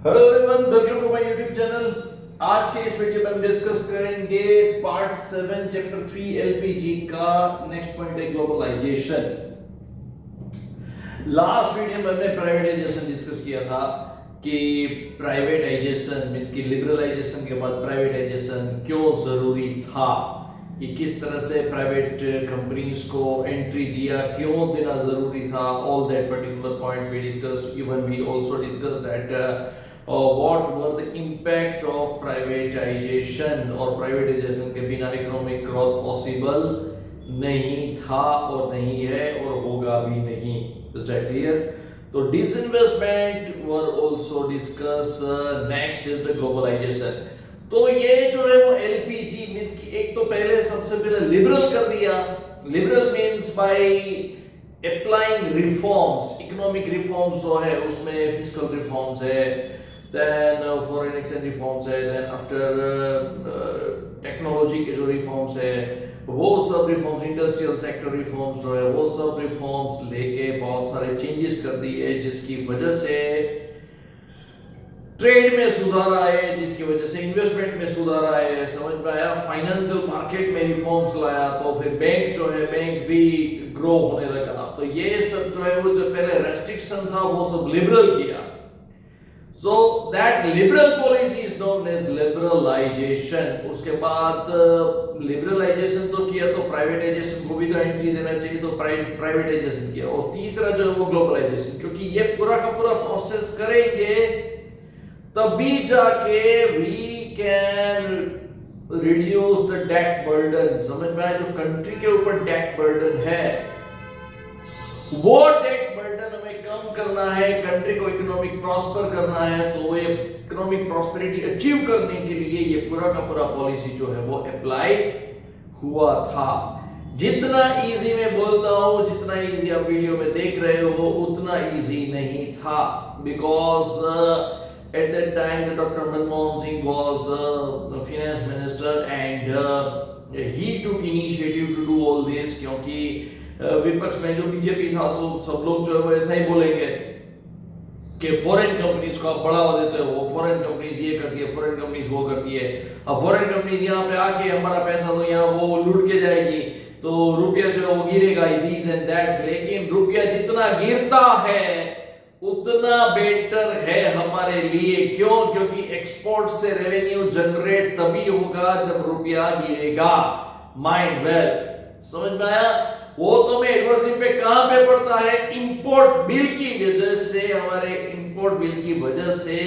Hello everyone, welcome to my YouTube channel. आज के इस वीडियो में हम डिस्कस करेंगे पार्ट 7 चैप्टर 3 एलपीजी का नेक्स्ट पॉइंट है ग्लोबलाइजेशन। लास्ट वीडियो में हमने प्राइवेटाइजेशन डिस्कस किया था कि प्राइवेटाइजेशन मींस कि लिबरलाइजेशन के बाद प्राइवेटाइजेशन क्यों जरूरी था, कि किस तरह से प्राइवेट कंपनीज को एंट्री दिया, क्यों देना जरूरी था। All that particular points we discuss. Even we also discuss that what were the impact of privatization और privatization के बिना इकोनॉमिक ग्रोथ पॉसिबल नहीं था और नहीं है और होगा भी नहीं। Is that clear? तो disinvestment were also discussed. Next is the globalization. तो ये जो है वो एलपीजी मींस कि एक तो पहले सबसे पहले लिबरल कर दिया। Liberal means by applying reforms, economic reforms जो है उसमें फिस्कल रिफॉर्म्स है, then foreign exchange reforms है, then after टेक्नोलॉजी के जो रिफॉर्म्स है वो सब रिफॉर्म्स, इंडस्ट्रियल सेक्टर रिफॉर्म्स जो है वो सब रिफॉर्म्स लेके बहुत सारे चेंजेस कर दिए, जिसकी वजह से ट्रेड में सुधार आए, जिसकी वजह से इन्वेस्टमेंट में सुधार आए। समझ में आया? फाइनेंशियल मार्केट में रिफॉर्म्स लाया तो फिर बैंक जो है बैंक भी ग्रो होने लगा। तो ये सब जो है वो जो पहले रेस्ट्रिक्शन था वो सब लिबरल किया। So that liberal policy is known as liberalization. उसके बाद liberalization तो किया तो privatization को भी तो एंट्री देना चाहिए, तो privatization किया। और तीसरा जो है वो globalization, क्योंकि ये पूरा का पूरा प्रोसेस करेंगे तभी जाके we can reduce the debt burden। समझ में आया? जो कंट्री के ऊपर debt burden है वो डेट बर्डन हमें कम करना है, कंट्री को इकोनॉमिक प्रॉस्पर करना है। तो ये इकोनॉमिक प्रॉस्पेरिटी अचीव करने के लिए ये पूरा का पूरा पॉलिसी जो है वो अप्लाई हुआ था। जितना इजी मैं बोलता हूं, जितना इजी आप वीडियो में देख रहे हो उतना इजी नहीं था, because at that time doctor Manmohan Singh was finance minister and he took initiative to do all this. क्योंकि विपक्ष में जो बीजेपी था तो सब लोग जो है वो ऐसा ही बोलेंगे कि फॉरेन कंपनीज को आप बढ़ावा देते हो, फॉरेन कंपनीज ये करती है, फॉरेन कंपनीज वो करती है। अब फॉरेन कंपनीज यहाँ पे आके हमारा पैसा तो यहाँ वो लूट के जाएगी, तो रुपया जो है वो गिरेगा, दिस एंड दैट। लेकिन रुपया जितना गिरता है उतना बेटर है हमारे लिए। क्यों? क्योंकि एक्सपोर्ट से रेवेन्यू जनरेट तभी होगा जब रुपया गिरेगा। Mind well. समझ में आया? वो तो मैं एडवर्स पे कहां पे पड़ता है? इंपोर्ट बिल की वजह से, हमारे इंपोर्ट बिल की वजह से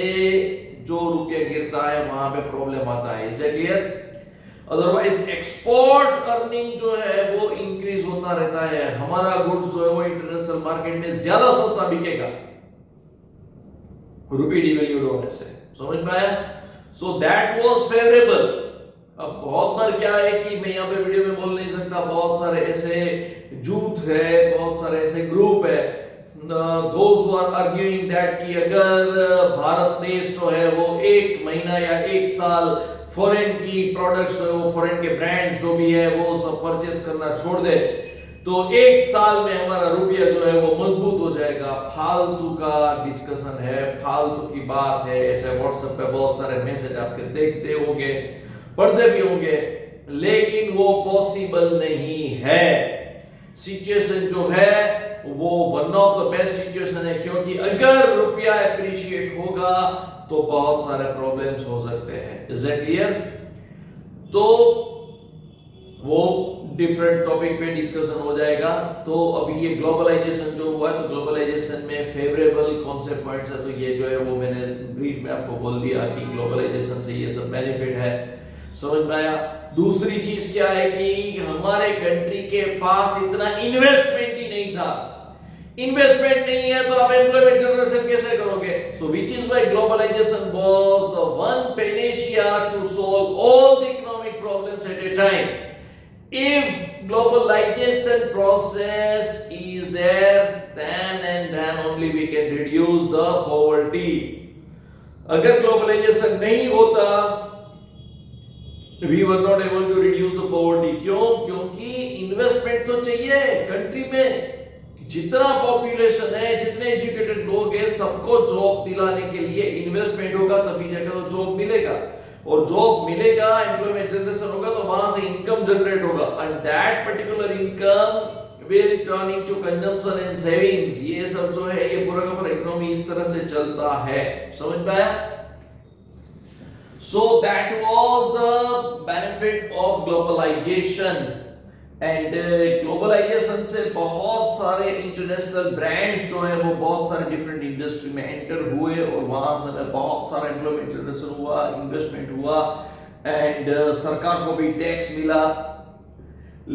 जो रुपया गिरता है वहां पे प्रॉब्लम आता है। Is that clear? Otherwise export earning जो है वो इंक्रीज होता रहता है, हमारा गुड्स जो है वो इंटरनेशनल मार्केट में ज्यादा सस्ता बिकेगा रुपये डिवैल्यूड होने से। समझ में आया? So that was favourable. अब बहुत बार क्या है कि मैं यहाँ पे वीडियो में बोल नहीं सकता, बहुत सारे ऐसे जूथ है, बहुत सारे ऐसे ग्रुप है, those who are arguing that कि अगर भारत देश जो है वो एक महीना या एक साल फॉरेन की प्रोडक्ट्स जो है वो फॉरेन के ब्रांड्स जो भी है वो सब परचेस करना छोड़ दे तो एक साल में हमारा रुपया जो है वो मजबूत हो जाएगा। फालतू का डिस्कशन है, फालतू की बात है। ऐसे व्हाट्सएप पे बहुत सारे मैसेज आपके देखते होंगे, पढ़ते भी होंगे, लेकिन वो पॉसिबल नहीं है। सिचुएशन जो है वो one of the best situation है, क्योंकि अगर रुपया एप्रिशिएट होगा तो बहुत सारे प्रॉब्लम्स हो सकते हैं। Is that clear? तो वो डिफरेंट टॉपिक पे डिस्कशन हो जाएगा। तो अभी ये ग्लोबलाइजेशन जो हुआ है, तो ग्लोबलाइजेशन में फेवरेबल कौन से पॉइंट्स है, तो ये जो है वो मैंने ब्रीफ में आपको बोल दिया कि ग्लोबलाइजेशन से ये सब बेनिफिट है। समझ में आया? दूसरी चीज क्या है कि हमारे कंट्री के पास इतना इन्वेस्टमेंट ही नहीं था। इन्वेस्टमेंट नहीं है तो आप एम्प्लॉयमेंट जनरेशन कैसे करोगे? So which is why globalisation was the one panacea to solve all the economic problems at a time. If globalization process is there, then and then only we can reduce the poverty. अगर globalisation नहीं होता we were not able to reduce the poverty. क्यों? क्योंकि investment तो चाहिए country में। जितना population है, जितने एजुकेटेड लोग हैं, सबको जॉब दिलाने के लिए इन्वेस्टमेंट होगा, तभी जाकर तो जॉब मिलेगा, और जॉब मिलेगा, एम्प्लॉयमेंट जनरेशन होगा, तो वहां से इनकम जनरेट होगा, and that particular income will turn into consumption and savings. ये सब जो है ये पूरा का पूरा इकोनॉमी इस तरह से चलता है, समझ में आया? So that was the benefit of globalization, and globalization से बहुत सारे इंटरनेशनल ब्रांड्स जो है वो बहुत सारे डिफरेंट इंडस्ट्री में एंटर हुए, और वहां से बहुत सारा एम्प्लॉयमेंट जनरेशन हुआ, इन्वेस्टमेंट हुआ, एंड सरकार को भी टैक्स मिला।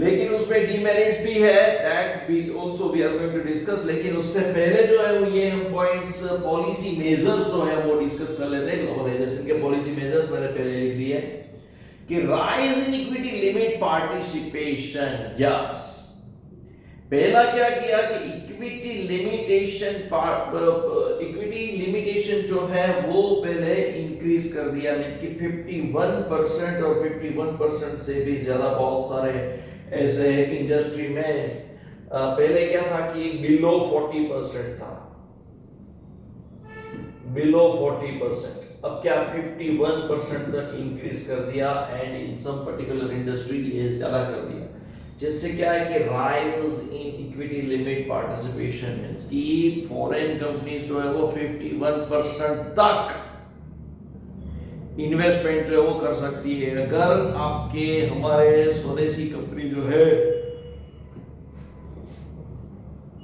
लेकिन उसमें डिमेरिट्स भी है, दैट भी also we are going to discuss. लेकिन उससे पहले जो है वो ये हम पॉइंट्स, पॉलिसी मेजर्स जो है वो डिस्कस कर लेते हैं। ग्लोबलाइजेशन के पॉलिसी मेजर्स मैंने पहले लिख दिए कि rise in equity limit participation. Yes, पहला क्या किया कि इक्विटी लिमिटेशन जो है वो पहले इंक्रीज कर दिया, मींस कि 51% और 51% से भी ज्यादा बहुत सारे ऐसे इंडस्ट्री में पहले क्या था कि बिलो 40% था, बिलो 40%, अब क्या 51% तक इंक्रीज कर दिया, and in some particular industry ये ज्यादा कर दिया, जिससे क्या है कि rise in equity limit participation means कि फॉरेन कंपनीज जो है वो 51% तक इन्वेस्टमेंट जो है वो कर सकती है। अगर आपके हमारे स्वदेशी कंपनी जो है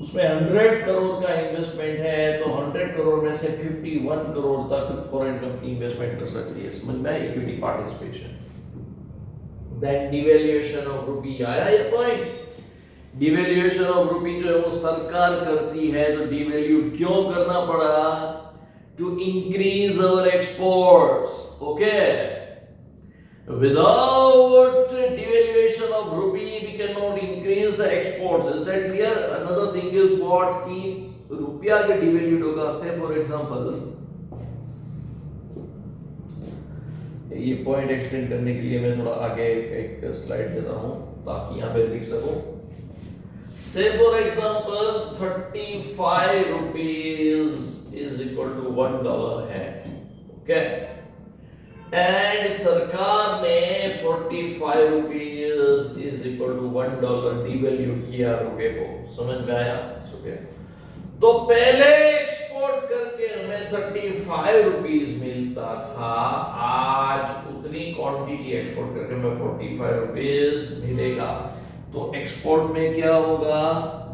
उसमें 100 करोड़ का इन्वेस्टमेंट है, तो 100 करोड़ में से 51 करोड़ तक फॉरेन कंपनी इन्वेस्टमेंट कर सकती है, समझ में? Equity participation. Then devaluation of rupee आया ये पॉइंट। डिवैल्यूएशन ऑफ रुपी जो है वो सरकार करती है, तो डिवैल्यू क्यों करना पड़ा? To increase our exports, okay? Without devaluation of rupee, we cannot increase the exports. Is that clear? Another thing is what कि रुपया के devalued होगा, say for example, ये पॉइंट एक्सप्लेन करने के लिए मैं थोड़ा आगे एक स्लाइड देता हूँ ताकि यहाँ पे लिख सकूं। Say for example 35 rupees is equal to $1 है, ओके? एंड सरकार ने 45 rupees is equal to $1 devalued किया रुपये को, समझ में आया? तो पहले एक्सपोर्ट करके हमें 35 रुपीस मिलता था, आज उतनी क्वांटिटी एक्सपोर्ट करके हमें 45 रुपीस मिलेगा, तो एक्सपोर्ट में क्या होगा?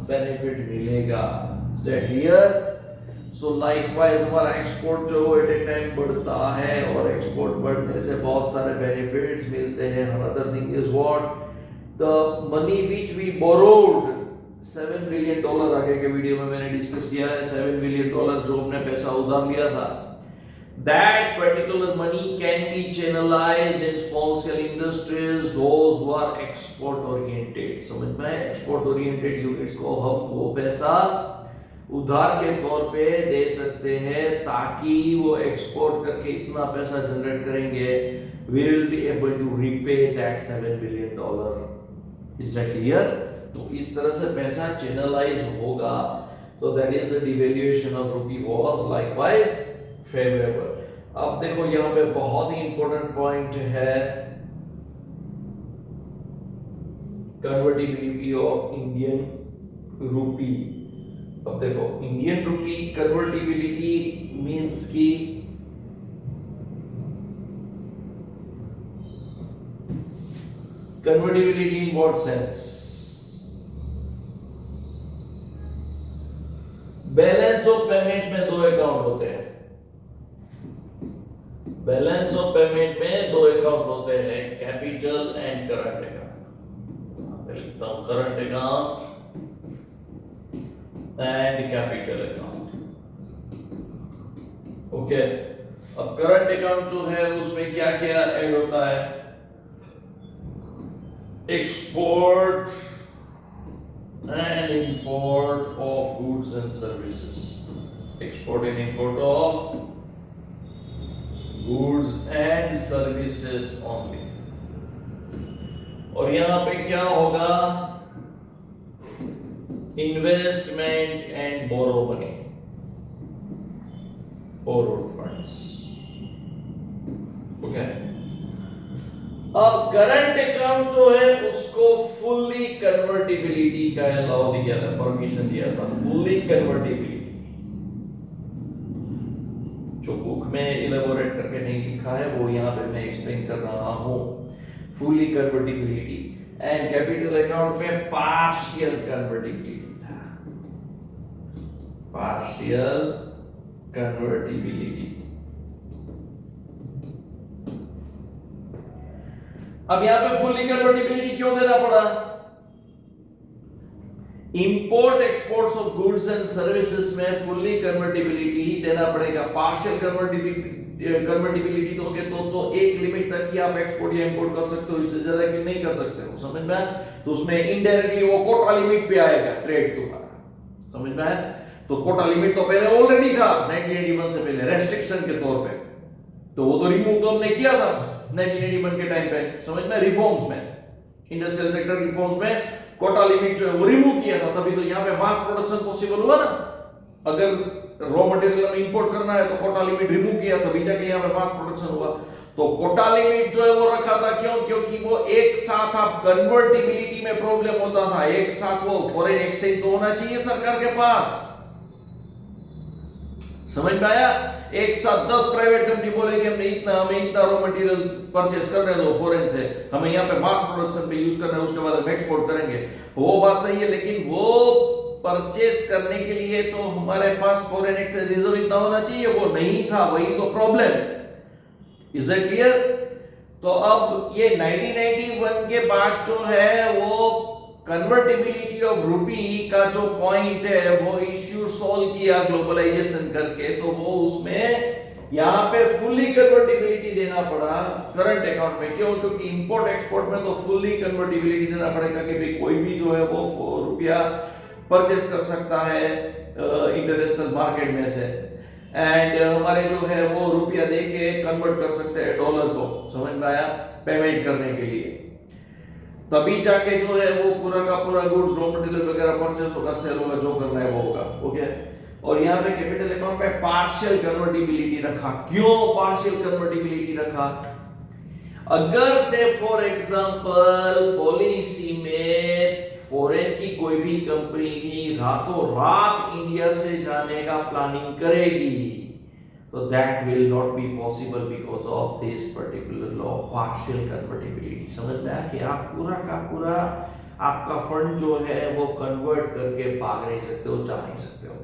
बेनिफिट मिलेगा। Is that clear? So likewise हमारा एक्सपोर्ट जो एट ए टाइम बढ़ता है, और एक्सपोर्ट बढ़ने से बहुत सारे बेनिफिट्स मिलते हैं। Another thing is what? The money which we borrowed, $7 billion आगे के वीडियो में मैंने डिस्कस किया है, $7 बिलियन जो हमने पैसा उधार लिया था, that particular money can be channelized in small scale industries, those who are export oriented। समझ में? एक्सपोर्ट ओरिएंटेड यूनिट्स को हम वो पैसा उधार के तौर पे दे सकते हैं, ताकि वो एक्सपोर्ट करके इतना पैसा जनरेट करेंगे, we will be able to repay that $7 billion. Is that clear? तो इस तरह से पैसा चैनलाइज होगा, तो that is the devaluation of rupee was likewise favourable. अब देखो यहाँ पे बहुत ही इंपॉर्टेंट पॉइंट है, कन्वर्टिबिलिटी ऑफ इंडियन रूपी। अब देखो इंडियन रूपी कन्वर्टिबिलिटी मींस की convertibility in what sense? Balance of payment में दो अकाउंट होते हैं, बैलेंस ऑफ पेमेंट में दो अकाउंट होते हैं, कैपिटल एंड करंट अकाउंट। लिखता हूं current account and capital account, okay? अब करंट अकाउंट जो है उसमें क्या क्या ऐड होता है? Export and import of goods and services, export and import of goods and services only। और यहां पे क्या होगा? Investment and borrow money, borrowed funds. Okay, अब करंट अकाउंट जो है उसको फुल्ली कन्वर्टिबिलिटी का अलाउ दिया था, परमिशन दिया था, फुल्ली कन्वर्टिबिलिटी। जो बुक में इलेबोरेट करके नहीं लिखा है वो यहां पे मैं एक्सप्लेन कर रहा हूं। Fully convertibility and capital account में पार्शियल कन्वर्टिबिलिटी था, पार्शियल कन्वर्टिबिलिटी। अब यहां पे फुल्ली कन्वर्टिबिलिटी क्यों देना पड़ा? Import exports of goods and services में फुल्ली कन्वर्टिबिलिटी ही देना पड़ेगा। पार्शियल कन्वर्टिबिलिटी दोगे तो एक लिमिट तक ही आप एक्सपोर्ट या इंपोर्ट कर सकते हो, इससे ज्यादा कि नहीं कर सकते हो। समझ में आया? तो उसमें इनडायरेक्टली वो कोटा लिमिट पे आएगा ट्रेड तुम्हारा। समझ में आया? तो कोटा लिमिट तो पहले ऑलरेडी था 1981 से पहले रेस्ट्रिक्शन के तौर पे, तो वो तो रिमूव तो हमने किया था 1981 के टाइम पे। समझ में? रिफॉर्म्स में, इंडस्ट्रियल सेक्टर रिफॉर्म्स में कोटा लिमिट जो है वो रिमूव किया था, तभी तो यहाँ पे मास प्रोडक्शन पॉसिबल हुआ ना। अगर रॉ मटेरियल में इंपोर्ट करना है तो कोटा लिमिट रिमूव किया, तभी जाके यहाँ पे मास प्रोडक्शन हुआ। तो कोटा लिमिट जो है वो रखा था क्यों? क्योंकि वो एक साथ आप कन्वर्टिबिलिटी में प्रॉब्लम होता था, एक साथ वो फॉरेन एक्सचेंज तो होना चाहिए सरकार के पास। समझ में आया? एक साथ 10 प्राइवेट कंपनी बोलेगी हमें इतना रॉ मटेरियल परचेस करना है फॉरेन से, हमें यहाँ पे मास प्रोडक्शन पे यूज करना है, उसके बाद हम एक्सपोर्ट करेंगे। वो बात सही है, लेकिन वो परचेस करने के लिए तो हमारे पास फॉरेन एक्सचेंज रिजर्व इतना होना चाहिए, वो नहीं था, वही तो प्रॉब्लम। Is that clear? तो अब ये 1991 के बाद जो है वो कन्वर्टिबिलिटी ऑफ रूपी का जो पॉइंट है वो इश्यू सॉल्व किया ग्लोबलाइजेशन करके, तो वो उसमें यहां पे फुल्ली कन्वर्टिबिलिटी देना पड़ा करंट अकाउंट में। क्यों? क्योंकि इंपोर्ट एक्सपोर्ट में तो फुल्ली कन्वर्टिबिलिटी देना पड़ेगा कि भाई कोई भी जो है वो रुपया परचेस कर सकता है इंटरनेशनल मार्केट में से, एंड हमारे जो है वो रुपया दे के कन्वर्ट कर सकते हैं डॉलर को। समझ में आया? पेमेंट करने के लिए, तभी जाके जो है वो पूरा का पूरा गुड्स रॉ मटेरियल वगैरह परचेस होगा, सेल होगा, जो करना है वो होगा। ओके, और यहाँ पे कैपिटल अकाउंट में पार्शियल कन्वर्टिबिलिटी रखा। क्यों पार्शियल कन्वर्टिबिलिटी रखा? अगर से फॉर एग्जांपल पॉलिसी में फॉरेन की कोई भी कंपनी की रातों रात इंडिया से जाने का प्लानिंग करेगी, तो that will not be possible because of this particular law, partial convertibility। समझ में आया कि आप पूरा का पूरा आपका फंड जो है वो कन्वर्ट करके भाग नहीं सकते हो, जा नहीं सकते हो।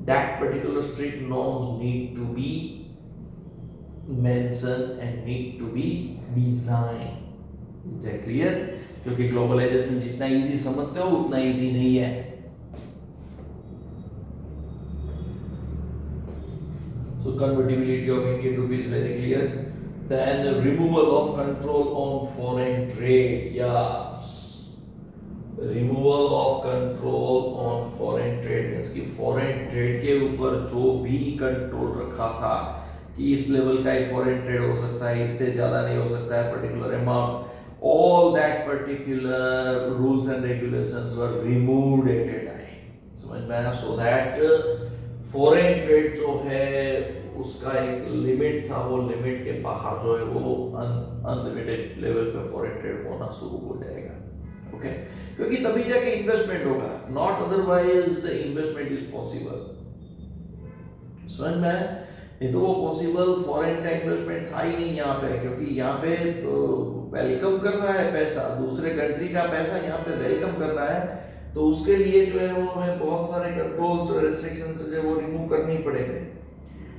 That particular strict norms need to be mentioned and need to be designed। Is that clear? क्योंकि ग्लोबलाइजेशन जितना इजी समझते हो उतना इजी नहीं है। So convertibility of Indian rupee is very clear. Then the removal of control on foreign trade. Yes. Removal of control on foreign trade means कि foreign trade के ऊपर जो भी कंट्रोल रखा था कि इस लेवल का ही foreign trade हो सकता है, इससे ज्यादा नहीं हो सकता है particular amount, all that particular rules and regulations were removed at a time। समझ में आया? So that फॉरेन ट्रेड जो है उसका एक लिमिट था, वो लिमिट के बाहर जो है वो अनलिमिटेड लेवल पे फॉरेन ट्रेड होना शुरू हो जाएगा। ओके, क्योंकि तभी जाके इन्वेस्टमेंट होगा, not otherwise the investment is possible. समझ में आया? नहीं तो वो पॉसिबल फॉरेन का इन्वेस्टमेंट था ही नहीं यहाँ पे, क्योंकि यहाँ पे वेलकम करना है पैसा, दूसरे कंट्री का पैसा यहाँ पे वेलकम करना है, तो उसके लिए जो है वो हमें बहुत सारे कंट्रोल्स और रेस्ट्रिक्शंस जो है वो रिमूव करनी पड़ेंगे।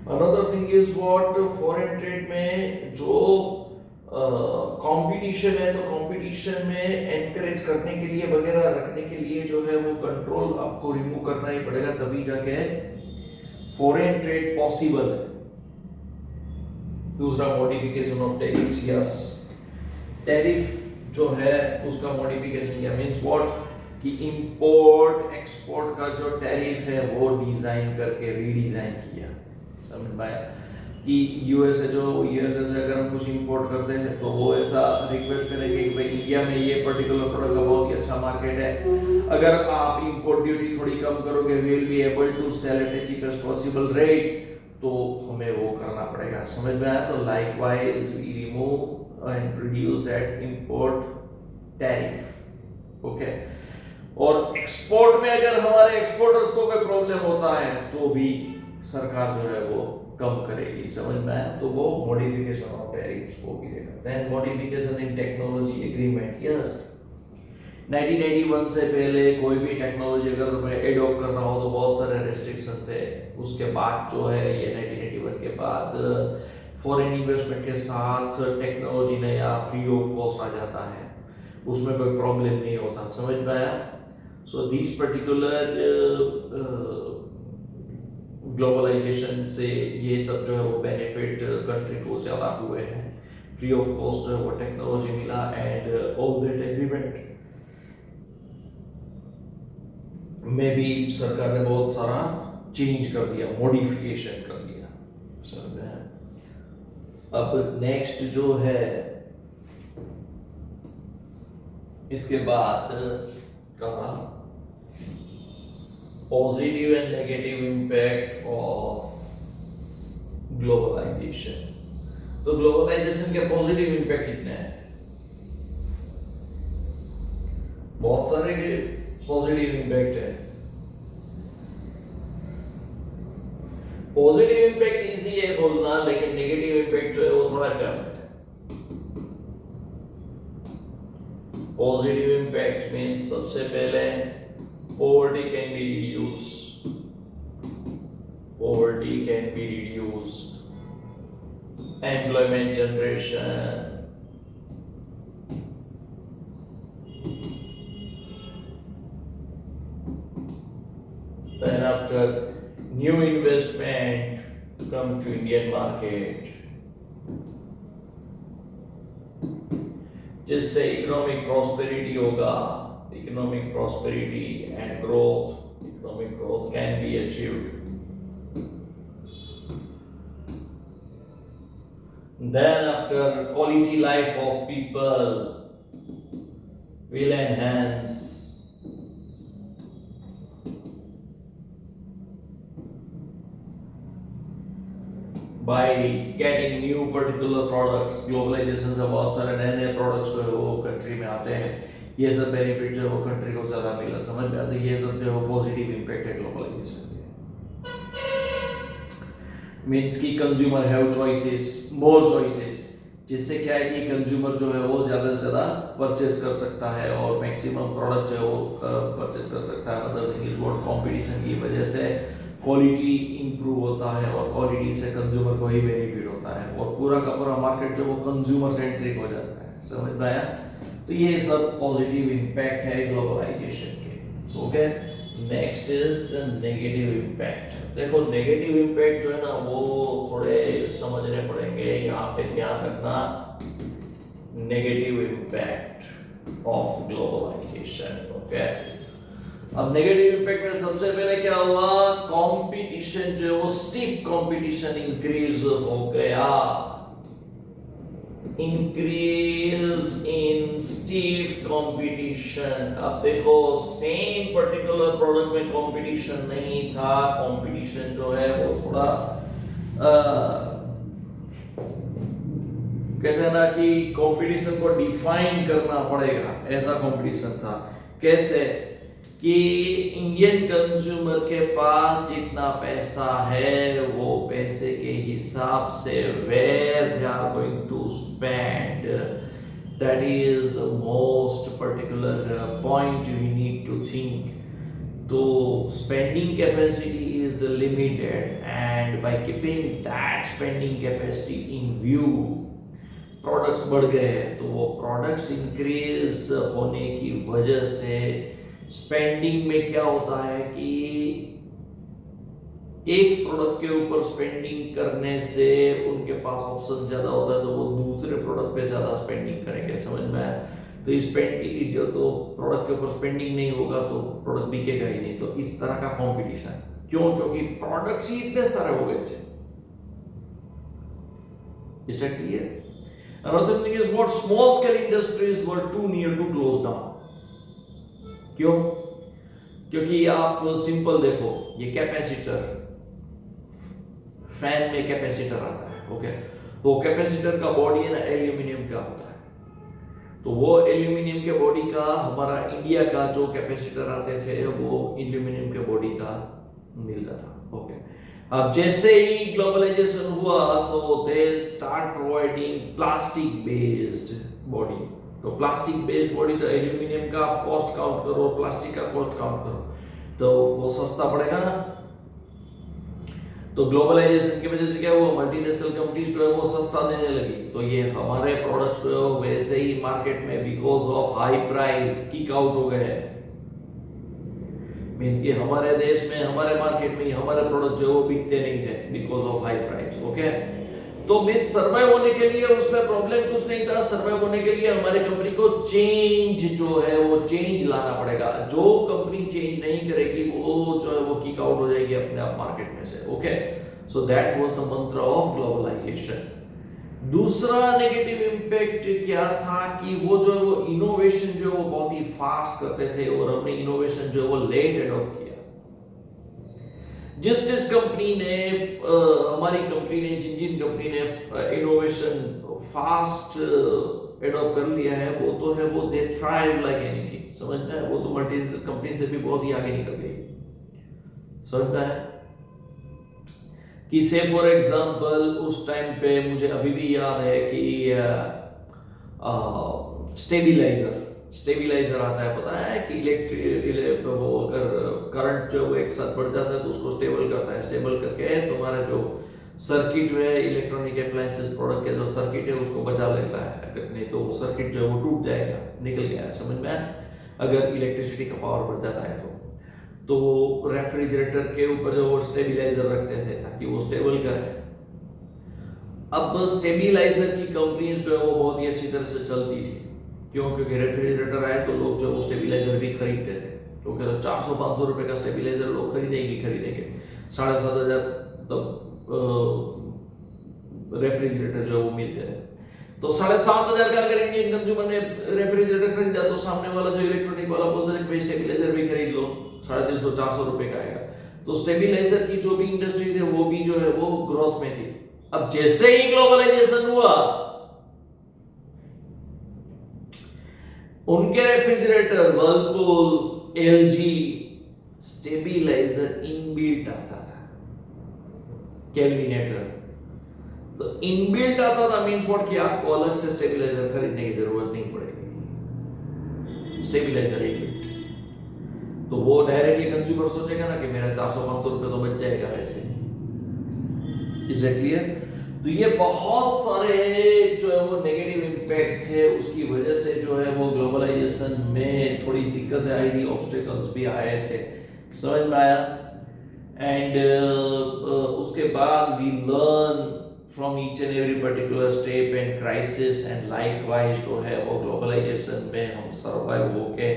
Another thing is what, foreign trade में जो कंपटीशन है, तो कंपटीशन में एनकरेज करने के लिए वगैरह रखने के लिए जो है वो कंट्रोल आपको रिमूव करना ही पड़ेगा, तभी जाके फॉरेन ट्रेड पॉसिबल है। दूसरा modification of tariffs. Yes, tariff जो है उसका मॉडिफिकेशन या मींस व्हाट कि इंपोर्ट एक्सपोर्ट का जो टैरिफ है वो डिजाइन करके रीडिजाइन किया। समझ में आया? कि यूएसए से अगर हम कुछ इंपोर्ट करते हैं तो वो ऐसा रिक्वेस्ट करेंगे कि भाई इंडिया में ये पर्टिकुलर प्रोडक्ट का बहुत ही अच्छा मार्केट है, अगर आप इंपोर्ट ड्यूटी थोड़ी कम करोगे we will be able to sell at a cheapest possible rate, तो हमें वो करना पड़ेगा। समझ में आया? तो likewise we remove and produce that import tariff. Okay, और एक्सपोर्ट में अगर हमारे एक्सपोर्टर्स को कोई प्रॉब्लम होता है तो भी सरकार जो है वो कम करेगी। समझ में आया? तो वो मॉडिफिकेशन ऑफ टैरिफ्स को गिरेगा। Then modification in technology agreement, yes 1981 से पहले कोई भी टेक्नोलॉजी अगर हमें एडॉप्ट करना हो तो बहुत सारे रेस्ट्रिक्शन थे। उसके बाद जो है ये 1981 के बाद फॉरेन इन्वेस्टमेंट के साथ टेक्नोलॉजी नया फ्री ऑफ कॉस्ट आ जाता है, उसमें कोई प्रॉब्लम नहीं होता। समझ में आया? सो दिस पर्टिकुलर ग्लोबलाइजेशन से ये सब जो है वो बेनिफिट कंट्री को ज़्यादा हुए हैं, फ्री ऑफ कॉस्ट जो है वो टेक्नोलॉजी मिला एंड ऑल दैट एग्रीमेंट में भी सरकार ने बहुत सारा चेंज कर दिया, मॉडिफिकेशन कर दिया। समझ में आया? अब नेक्स्ट जो है इसके बाद कहा positive and negative impact of globalisation. तो ग्लोबलाइजेशन के पॉजिटिव इम्पैक्ट कितने हैं? बहुत सारे के पॉजिटिव इम्पैक्ट है। पॉजिटिव इम्पैक्ट इजी है बोलना, लेकिन नेगेटिव इम्पैक्ट जो है वो थोड़ा कम है। पॉजिटिव इम्पैक्ट मीन्स सबसे पहले poverty can be reduced, employment generation, then after new investment come to Indian market, जिससे इकोनॉमिक प्रॉस्पेरिटी होगा, economic prosperity and growth, economic growth can be achieved. Then after quality life of people will enhance. By getting new particular products, globalization से बहुत सारे नए नए products जो है वो कंट्री में आते हैं, ये सब बेनिफिट जो है वो कंट्री को ज्यादा मिला। समझ में आते? ये सब जो है वो पॉजिटिव इम्पैक्ट है ग्लोबलाइजेशन के। मींस की consumer have choices, more choices, जिससे क्या है कि कंज्यूमर जो है वो ज्यादा से ज्यादा परचेस कर सकता है और मैक्सिमम प्रोडक्ट जो है वो परचेस कर सकता है। Another thing is what competition की वजह से क्वालिटी इंप्रूव होता है और क्वालिटी से कंज्यूमर को ही बेनिफिट होता है और पूरा का पूरा मार्केट जो वो कंज्यूमर सेंट्रिक हो जाता है। समझ में आया? तो ये सब पॉजिटिव इम्पैक्ट है ग्लोबलाइजेशन के। Okay, next is negative impact. देखो नेगेटिव इम्पैक्ट जो है ना वो थोड़े समझने पड़ेंगे, यहाँ पे ध्यान रखना। Negative impact of globalisation. Okay, अब नेगेटिव इम्पैक्ट में सबसे पहले क्या हुआ? कंपटीशन जो है वो स्टिफ कंपटीशन इंक्रीज हो गया। Increase in stiff competition. अब देखो सेम पर्टिकुलर प्रोडक्ट में कंपटीशन नहीं था, कंपटीशन जो है वो थोड़ा कहते हैं ना कि कंपटीशन को डिफाइन करना पड़ेगा, ऐसा कंपटीशन था। कैसे कि इंडियन कंज्यूमर के पास जितना पैसा है वो पैसे के हिसाब से where they are going to spend, that is the most particular point we need to think. तो spending capacity is the limited and by keeping that spending capacity in view products बढ़ गए हैं, तो वो प्रोडक्ट्स इंक्रीज होने की वजह से स्पेंडिंग में क्या होता है कि एक प्रोडक्ट के ऊपर स्पेंडिंग करने से उनके पास ऑप्शन ज्यादा होता है, तो वो दूसरे प्रोडक्ट पे ज्यादा स्पेंडिंग करेंगे। समझ में आया? तो स्पेंडिंग जो तो प्रोडक्ट के ऊपर स्पेंडिंग नहीं होगा तो प्रोडक्ट बिकेगा ही नहीं। तो इस तरह का कंपटीशन क्यों? क्योंकि प्रोडक्ट्स ही इतने सारे हो गए थे। Is that clear? Another thing is what small scale industries were too near to close down. क्यों? क्योंकि आप सिंपल देखो, ये कैपेसिटर, फैन में कैपेसिटर आता है, ओके? वो कैपेसिटर का बॉडी है ना एल्यूमिनियम का होता है, तो वो एल्यूमिनियम के बॉडी का हमारा इंडिया का जो कैपेसिटर आते थे वो एल्यूमिनियम के बॉडी का मिलता था, ओके? अब जैसे ही ग्लोबलाइजेशन हुआ तो they start providing plastic based body. तो प्लास्टिक बेस्ड बॉडी, तो एल्यूमिनियम का आप कॉस्ट काउंट करो, प्लास्टिक का कॉस्ट काउंट करो, तो वो सस्ता पड़ेगा ना। तो ग्लोबलाइजेशन की वजह से क्या हुआ, मल्टीनेशनल कंपनीज जो है वो सस्ता देने लगी, तो ये हमारे प्रोडक्ट्स जो है वैसे ही मार्केट में because of high price kick out हो गए। मींस कि हमारे देश में, हमारे मार्केट में हमारे प्रोडक्ट जो है वो बिकते नहीं थे because of high price, okay? तो मींस सर्वाइव होने के लिए उसमें प्रॉब्लम कुछ नहीं था। सर्वाइव होने के लिए हमारी कंपनी को चेंज जो है वो चेंज लाना पड़ेगा। जो कंपनी चेंज नहीं करेगी वो जो है वो किक आउट हो जाएगी अपने आप मार्केट में से, okay? So that was the मंत्र ऑफ ग्लोबलाइजेशन। दूसरा नेगेटिव इंपैक्ट क्या था कि वो जो है वो इनोवेशन जो है वो बहुत ही फास्ट करते थे और हमने इनोवेशन जो है वो लेट एडॉप्ट किया। जिस कंपनी ने हमारी कंपनी ने जिन कंपनी ने इनोवेशन फास्ट एडॉप्ट कर लिया है वो तो है वो दे थ्राइव लाइक एनीथिंग, समझ में? वो तो मल्टीनेशनल कंपनी से भी बहुत ही आगे निकल गई, समझ में? कि से फॉर एग्जांपल उस टाइम पे मुझे अभी भी याद है कि स्टेबलाइजर आता है, पता है कि इलेक्ट्रिक वो अगर करंट जो एक साथ बढ़ जाता है तो उसको स्टेबल करता है, स्टेबल करके तुम्हारा जो सर्किट है इलेक्ट्रॉनिक अप्लायंसेस प्रोडक्ट के जो सर्किट है उसको बचा लेता है, अगर नहीं तो वो सर्किट जो है वो टूट जाएगा, निकल गया है, समझ में? अगर इलेक्ट्रिसिटी का पावर बढ़ जाता है तो रेफ्रिजरेटर के ऊपर जो वो स्टेबलाइजर रखते थे ताकि वो स्टेबल करे। अब स्टेबलाइजर की कंपनीज जो है वो बहुत ही अच्छी तरह से चलती थी, क्यों? क्योंकि रेफ्रिजरेटर आए तो लोग जो वो स्टेबलाइजर भी खरीदते थे, क्योंकि तो 400-500 रुपए का स्टेबलाइजर लोग खरीदेंगे 7,500 तब रेफ्रिजरेटर जो है वो मिलते थे। तो 7,500 का अगर इंडियन कंज्यूमर ने रेफ्रिजरेटर खरीदा तो सामने वाला जो इलेक्ट्रॉनिक वाला बोलता है कि स्टेबलाइजर भी खरीद लो, 350-400 रुपए का आएगा। तो स्टेबलाइजर की जो भी इंडस्ट्री थी वो भी जो है वो ग्रोथ में थी। अब जैसे ही ग्लोबलाइजेशन हुआ उनके refrigerator Whirlpool, LG stabiliser inbuilt आता था, केल्विनेटर तो इनबिल्ट आता था, मींस व्हाट कि आपको अलग से स्टेबलाइजर खरीदने की जरूरत नहीं पड़ेगी, स्टेबलाइजर इनबिल्ट। तो वो डायरेक्टली कंज्यूमर सोचेगा ना कि मेरा 400-500 रुपए तो बच जाएगा वैसे। Is it clear? तो ये बहुत सारे जो है वो नेगेटिव इंपैक्ट थे, उसकी वजह से जो है वो ग्लोबलाइजेशन में थोड़ी दिक्कतें आई थी, ऑब्स्टेकल्स भी आए थे, समझ में आया? एंड उसके बाद we learn from each and every particular step and crisis and likewise जो है वो ग्लोबलाइजेशन में हम सर्वाइव होके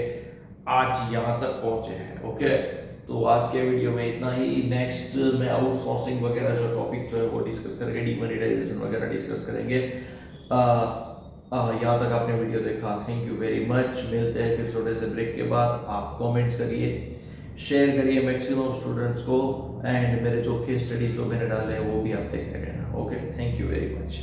आज यहाँ तक पहुंचे हैं, ओके? तो आज के वीडियो में इतना ही। नेक्स्ट में आउटसोर्सिंग वगैरह जो टॉपिक जो है वो डिस्कस करेंगे, डीमोनेटाइजेशन वगैरह डिस्कस करेंगे। यहाँ तक आपने वीडियो देखा, थैंक यू वेरी मच। मिलते हैं फिर छोटे से ब्रेक के बाद। आप कमेंट्स करिए, शेयर करिए मैक्सिमम स्टूडेंट्स को, एंड मेरे जो केस स्टडीज जो मैंने डाले हैं वो भी आप देखते रहना, okay? Thank you very much.